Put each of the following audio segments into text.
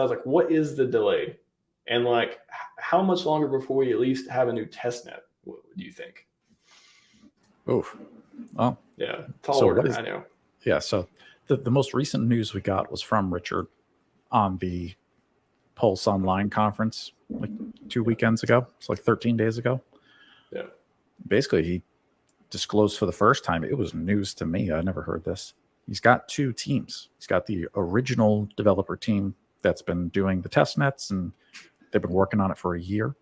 I was like, what is the delay? And like, how much longer before we at least have a new test net? What do you think? Oof. Well, yeah, tall order, I know. Yeah, so the most recent news we got was from Richard on the Pulse Online conference like 2 weekends ago. It's like 13 days ago. Yeah. Basically, he disclosed for the first time. It was news to me. I never heard this. He's got 2 teams. He's got the original developer team that's been doing the test nets, and they've been working on it for a year.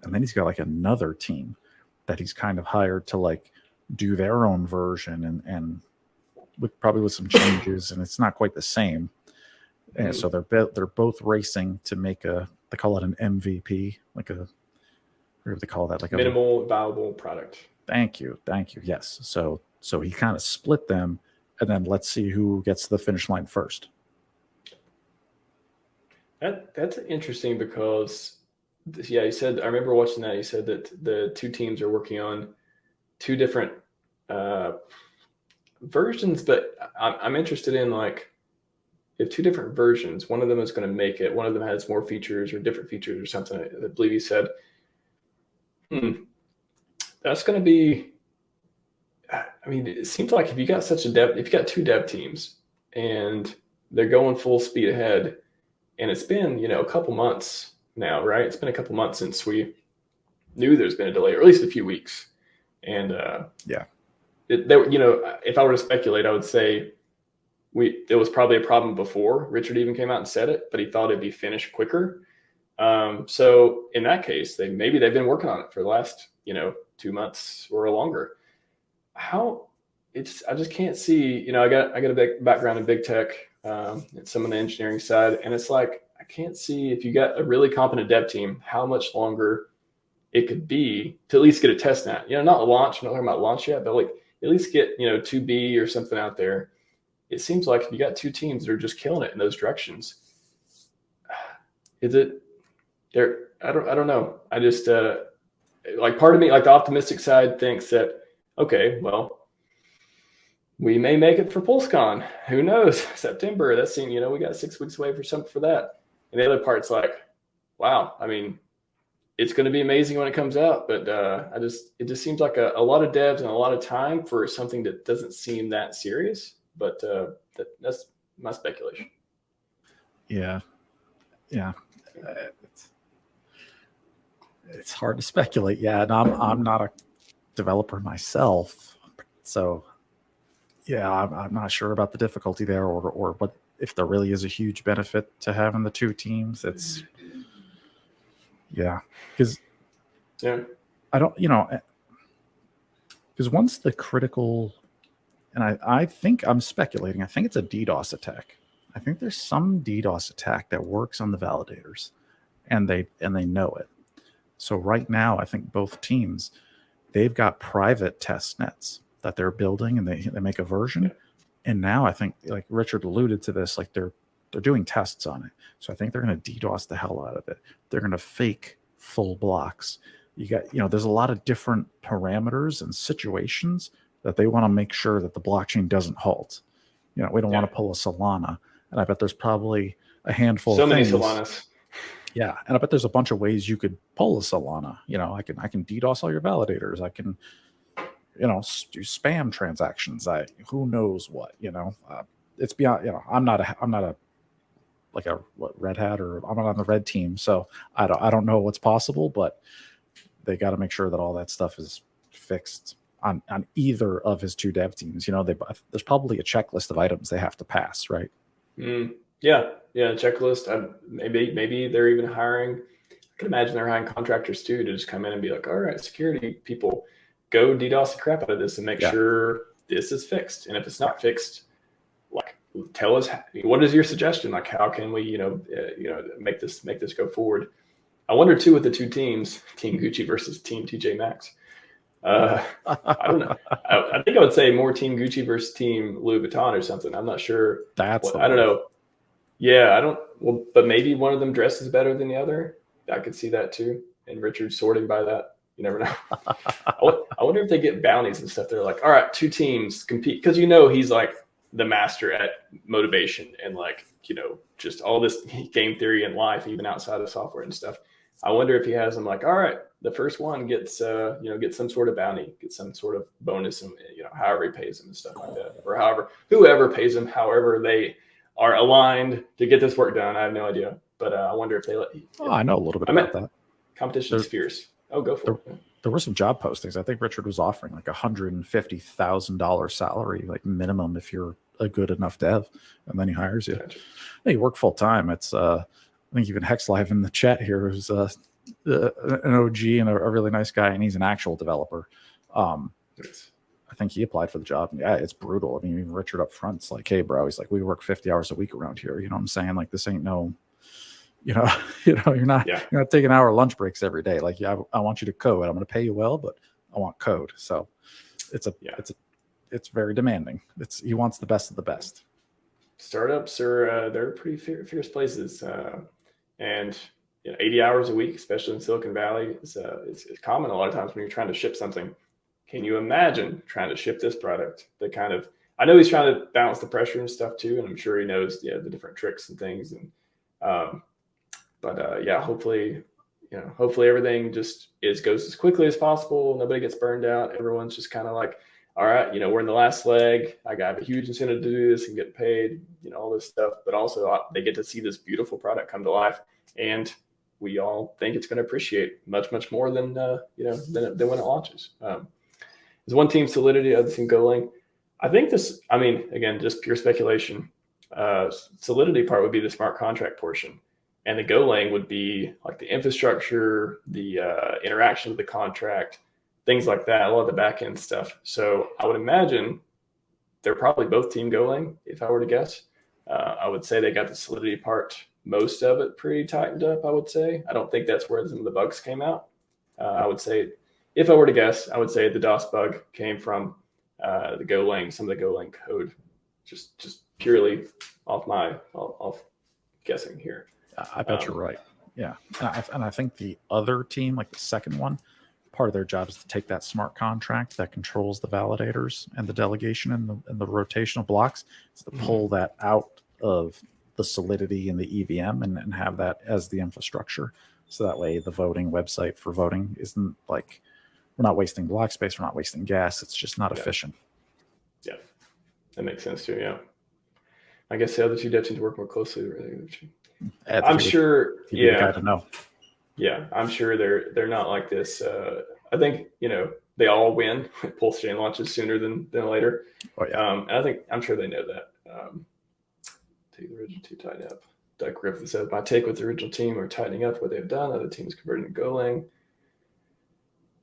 And then he's got like another team that he's kind of hired to like do their own version and probably with some changes, and it's not quite the same. And so they're both racing to make they call it an MVP, like a, what do they call that? Like minimal viable product. Thank you. Yes. So he kind of split them, and then let's see who gets to the finish line first. That's interesting because, yeah, you said, I remember watching that. You said that the 2 teams are working on 2 different versions, but I'm interested in like, if 2 different versions, one of them is going to make it, one of them has more features or different features or something. I believe you said, that's going to be, I mean, it seems like if you got 2 dev teams and they're going full speed ahead, and it's been, a couple months now, right? It's been a couple months since we knew there's been a delay, or at least a few weeks. And yeah, if I were to speculate, I would say there was probably a problem before Richard even came out and said it, but he thought it'd be finished quicker. So in that case, maybe they've been working on it for the last, 2 months or longer. I just can't see, I got a big background in big tech, and some on the engineering side. And it's like, I can't see, if you got a really competent dev team, how much longer it could be to at least get a test net, not launch. I'm not talking about launch yet, but like at least get, 2B or something out there. It seems like if you got 2 teams that are just killing it in those directions, is it there? I don't know. I just, like, part of me, like the optimistic side, thinks that, okay, well, we may make it for PulseCon. Who knows? September. That seems, we got 6 weeks away for that. And the other part's like, wow, I mean, it's going to be amazing when it comes out, but it just seems like a lot of devs and a lot of time for something that doesn't seem that serious. But that's my speculation. Yeah. It's hard to speculate. Yeah, and I'm not a developer myself, so yeah, I'm not sure about the difficulty there, or what, if there really is a huge benefit to having the 2 teams. It's because I don't, because once the critical, and I think I'm speculating, I think it's a DDoS attack. I think there's some DDoS attack that works on the validators, and they know it. So right now, I think both teams, they've got private test nets that they're building, and they make a version. And now I think, like Richard alluded to this, like they're doing tests on it. So I think they're going to DDoS the hell out of it. They're going to fake full blocks. You got, there's a lot of different parameters and situations that they want to make sure that the blockchain doesn't halt. We don't want to pull a Solana, and I bet there's probably a handful of things. So many Solanas. Yeah, and I bet there's a bunch of ways you could pull a Solana. I can DDoS all your validators. I can, do spam transactions. Who knows what? It's beyond. I'm not a like a red hat, or I'm not on the red team, so I don't know what's possible. But they got to make sure that all that stuff is fixed on either of his 2 dev teams. There's probably a checklist of items they have to pass, right? Yeah, checklist. Maybe they're even hiring. I can imagine they're hiring contractors too to just come in and be like, all right, security people, go DDoS the crap out of this and make sure this is fixed. And if it's not fixed, like, tell us, what is your suggestion? Like, how can we, make this go forward? I wonder too, with the 2 teams, Team Gucci versus Team TJ Maxx. I don't know. I think I would say more Team Gucci versus Team Louis Vuitton or something. I'm not sure. I don't know. Yeah, I don't. Well, but maybe one of them dresses better than the other. I could see that too. And Richard's sorting by that. You never know. I wonder if they get bounties and stuff. They're like, all right, 2 teams compete, because he's like, the master at motivation and like, you know, just all this game theory in life, even outside of software and stuff. I wonder if he has them like, all right, the first one gets, you know, get some sort of bounty, get some sort of bonus, and, you know, however he pays them and stuff like that, or however, whoever pays them, however they are aligned to get this work done. I have no idea, but I wonder if they let you. Oh, I know a little bit about that. Competition is fierce. Oh, go for it. There were some job postings. I think Richard was offering like $150,000 salary, like minimum if you're a good enough dev, and then he hires you. Gotcha. Hey, you work full time. It's I think even HexLive in the chat here is an OG and a really nice guy, and he's an actual developer. Nice. I think he applied for the job. And yeah, it's brutal. I mean, even Richard up front's like, hey, bro, he's like, we work 50 hours a week around here. You know what I'm saying? Like, this ain't no, you know, you're not taking hour lunch breaks every day. Like, yeah, I want you to code. I'm going to pay you well, but I want code. So it's very demanding. He wants the best of the best. Startups are they're pretty fierce places, and you know, 80 hours a week, especially in Silicon Valley, is common a lot of times when you're trying to ship something. Can you imagine trying to ship this product? I know he's trying to balance the pressure and stuff too, and I'm sure he knows the different tricks and things. And hopefully everything just goes as quickly as possible. Nobody gets burned out. Everyone's just kind of like, all right, you know, we're in the last leg. I got a huge incentive to do this and get paid, you know, all this stuff. But also they get to see this beautiful product come to life, and we all think it's going to appreciate much, much more than than when it launches. There's one team Solidity, other team Golang. I think this, I mean, again, just pure speculation. Solidity part would be the smart contract portion, and the Golang would be like the infrastructure, the interaction with the contract, things like that, a lot of the back end stuff. So I would imagine they're probably both team Golang, if I were to guess. I would say they got the Solidity part, most of it pretty tightened up, I would say. I don't think that's where some of the bugs came out. I would say, if I were to guess, I would say the DOS bug came from the Golang, some of the Golang code, just purely off guessing here. I bet you're right. Yeah. And I think the other team, like the second one, part of their job is to take that smart contract that controls the validators and the delegation and the rotational blocks, is to pull that out of the Solidity and the EVM and have that as the infrastructure. So that way the voting website for voting isn't like, we're not wasting block space, we're not wasting gas. It's just not efficient. Yeah, that makes sense too. Yeah, I guess the other two dev teams work more closely with the other two. I'm sure. Yeah, to know. Yeah, I'm sure they're not like this. I think, you know, they all win. PulseChain launches sooner than later. Oh yeah. And I'm sure they know that. Take the original team, tighten up. Doug Griffin says, my take with the original team are tightening up what they've done. Other teams converting to Golang.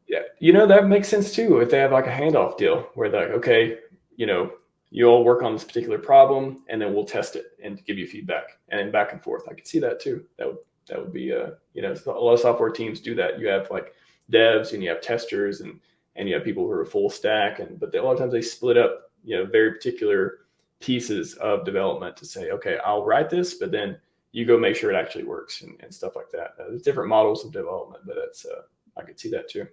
Yeah, you know, that makes sense too. If they have like a handoff deal where they're like, okay, you know, you all work on this particular problem, and then we'll test it and give you feedback, and then back and forth. I could see that too. That would be, you know, a lot of software teams do that. You have like devs and you have testers and you have people who are full stack, but a lot of times they split up, you know, very particular pieces of development to say, okay, I'll write this, but then you go make sure it actually works and stuff like that. There's different models of development, but I could see that too.